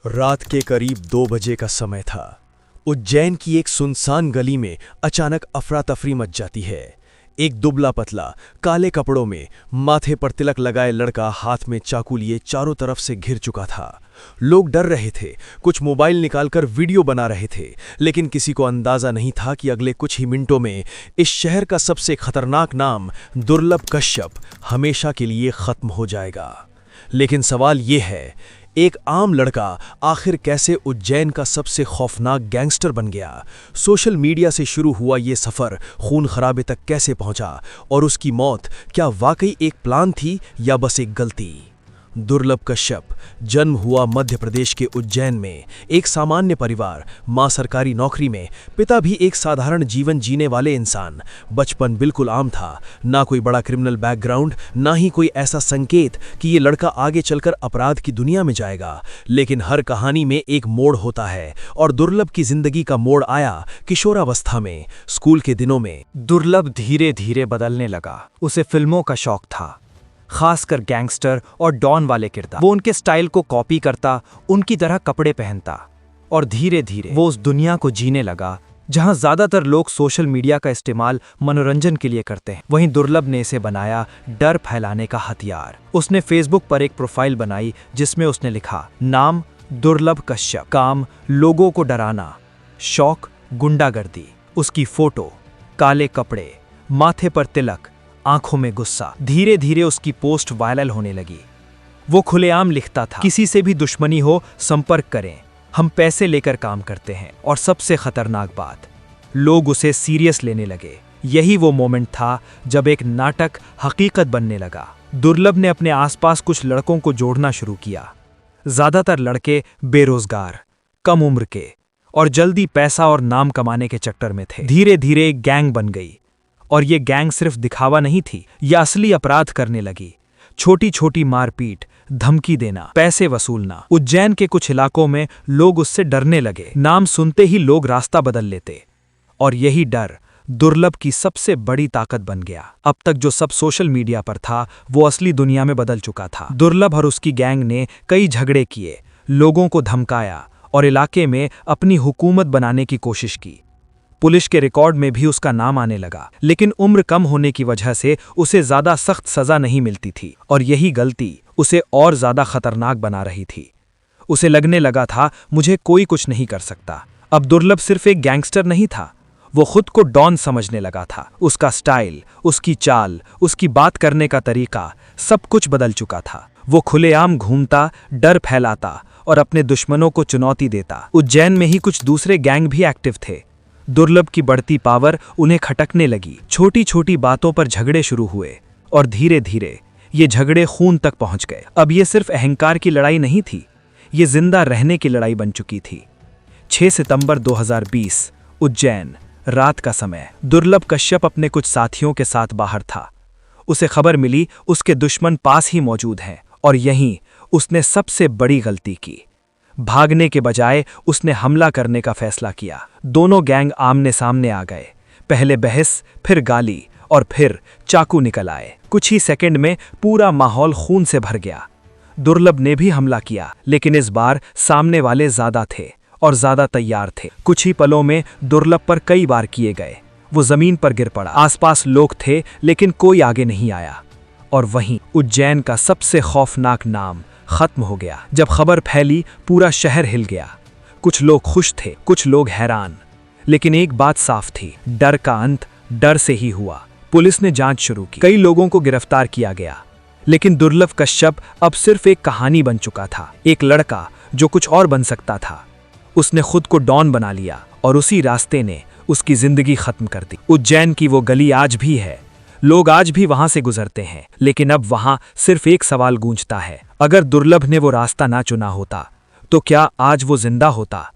रात के करीब 2 बजे का समय था। उज्जैन की एक सुनसान गली में अचानक अफरा तफरी मच जाती है। एक दुबला पतला काले कपड़ों में माथे पर तिलक लगाए लड़का हाथ में चाकू लिए चारों तरफ से घिर चुका था। लोग डर रहे थे, कुछ मोबाइल निकालकर वीडियो बना रहे थे, लेकिन किसी को अंदाजा नहीं था कि अगले कुछ ही मिनटों में इस शहर का सबसे खतरनाक नाम दुर्लभ कश्यप हमेशा के लिए खत्म हो जाएगा। लेकिन सवाल ये है, एक आम लड़का आखिर कैसे उज्जैन का सबसे खौफनाक गैंगस्टर बन गया? सोशल मीडिया से शुरू हुआ ये सफ़र खून खराबे तक कैसे पहुंचा, और उसकी मौत क्या वाकई एक प्लान थी या बस एक गलती? दुर्लभ कश्यप जन्म हुआ मध्य प्रदेश के उज्जैन में। एक सामान्य परिवार, मां सरकारी नौकरी में, पिता भी एक साधारण जीवन जीने वाले इंसान। बचपन बिल्कुल आम था, ना कोई बड़ा क्रिमिनल बैकग्राउंड, ना ही कोई ऐसा संकेत कि ये लड़का आगे चलकर अपराध की दुनिया में जाएगा। लेकिन हर कहानी में एक मोड़ होता है, और दुर्लभ की जिंदगी का मोड़ आया किशोरावस्था में। स्कूल के दिनों में दुर्लभ धीरे धीरे बदलने लगा। उसे फिल्मों का शौक था, खासकर गैंगस्टर और डॉन वाले किरदार। वो उनके स्टाइल को कॉपी करता, उनकी तरह कपड़े पहनता, और धीरे धीरे वो उस दुनिया को जीने लगा जहां ज्यादातर लोग सोशल मीडिया का इस्तेमाल मनोरंजन के लिए करते हैं। वहीं दुर्लभ ने इसे बनाया डर फैलाने का हथियार। उसने फेसबुक पर एक प्रोफाइल बनाई जिसमें उसने लिखा, नाम दुर्लभ कश्यप, काम लोगों को डराना, शौक गुंडागर्दी। उसकी फोटो काले कपड़े, माथे पर तिलक, आंखों में गुस्सा। धीरे धीरे उसकी पोस्ट वायरल होने लगी। वो खुलेआम लिखता था, किसी से भी दुश्मनी हो संपर्क करें, हम पैसे लेकर काम करते हैं। और सबसे खतरनाक बात, लोग उसे सीरियस लेने लगे। यही वो मोमेंट था जब एक नाटक हकीकत बनने लगा। दुर्लभ ने अपने आसपास कुछ लड़कों को जोड़ना शुरू किया। ज्यादातर लड़के बेरोजगार, कम उम्र के, और जल्दी पैसा और नाम कमाने के चक्कर में थे। धीरे धीरे एक गैंग बन गई, और ये गैंग सिर्फ दिखावा नहीं थी, यह असली अपराध करने लगी। छोटी छोटी मारपीट, धमकी देना, पैसे वसूलना। उज्जैन के कुछ इलाकों में लोग उससे डरने लगे। नाम सुनते ही लोग रास्ता बदल लेते, और यही डर दुर्लभ की सबसे बड़ी ताकत बन गया। अब तक जो सब सोशल मीडिया पर था वो असली दुनिया में बदल चुका था। दुर्लभ और उसकी गैंग ने कई झगड़े किए, लोगों को धमकाया, और इलाके में अपनी हुकूमत बनाने की कोशिश की। पुलिस के रिकॉर्ड में भी उसका नाम आने लगा, लेकिन उम्र कम होने की वजह से उसे ज्यादा सख्त सजा नहीं मिलती थी, और यही गलती उसे और ज्यादा खतरनाक बना रही थी। उसे लगने लगा था, मुझे कोई कुछ नहीं कर सकता। अब दुर्लभ सिर्फ एक गैंगस्टर नहीं था, वो खुद को डॉन समझने लगा था। उसका स्टाइल, उसकी चाल, उसकी बात करने का तरीका, सब कुछ बदल चुका था। वो खुलेआम घूमता, डर फैलाता, और अपने दुश्मनों को चुनौती देता। उज्जैन में ही कुछ दूसरे गैंग भी एक्टिव थे। दुर्लभ की बढ़ती पावर उन्हें खटकने लगी। छोटी छोटी बातों पर झगड़े शुरू हुए, और धीरे धीरे ये झगड़े खून तक पहुंच गए। अब ये सिर्फ अहंकार की लड़ाई नहीं थी, ये जिंदा रहने की लड़ाई बन चुकी थी। 6 सितंबर 2020, उज्जैन, रात का समय। दुर्लभ कश्यप अपने कुछ साथियों के साथ बाहर था। उसे खबर मिली उसके दुश्मन पास ही मौजूद हैं, और यहीं उसने सबसे बड़ी गलती की। भागने के बजाय उसने हमला करने का फैसला किया। दोनों गैंग आमने सामने आ गए। पहले बहस, फिर गाली, और फिर चाकू निकल आए। कुछ ही सेकंड में पूरा माहौल खून से भर गया। दुर्लभ ने भी हमला किया, लेकिन इस बार सामने वाले ज्यादा थे और ज्यादा तैयार थे। कुछ ही पलों में दुर्लभ पर कई बार किए गए। वो जमीन पर गिर पड़ा। आसपास लोग थे, लेकिन कोई आगे नहीं आया। और वहीं उज्जैन का सबसे खौफनाक नाम खत्म हो गया। जब खबर फैली, पूरा शहर हिल गया। कुछ लोग खुश थे, कुछ लोग हैरान, लेकिन एक बात साफ थी, डर का अंत डर से ही हुआ। पुलिस ने जांच शुरू की, कई लोगों को गिरफ्तार किया गया, लेकिन दुर्लभ कश्यप अब सिर्फ एक कहानी बन चुका था। एक लड़का जो कुछ और बन सकता था। उसने खुद को डॉन बना लिया, और उसी रास्ते ने उसकी जिंदगी खत्म कर दी। उज्जैन की वो गली आज भी है, लोग आज भी वहां से गुजरते हैं, लेकिन अब वहां सिर्फ एक सवाल गूंजता है, अगर दुर्लभ ने वो रास्ता ना चुना होता तो क्या आज वो जिंदा होता?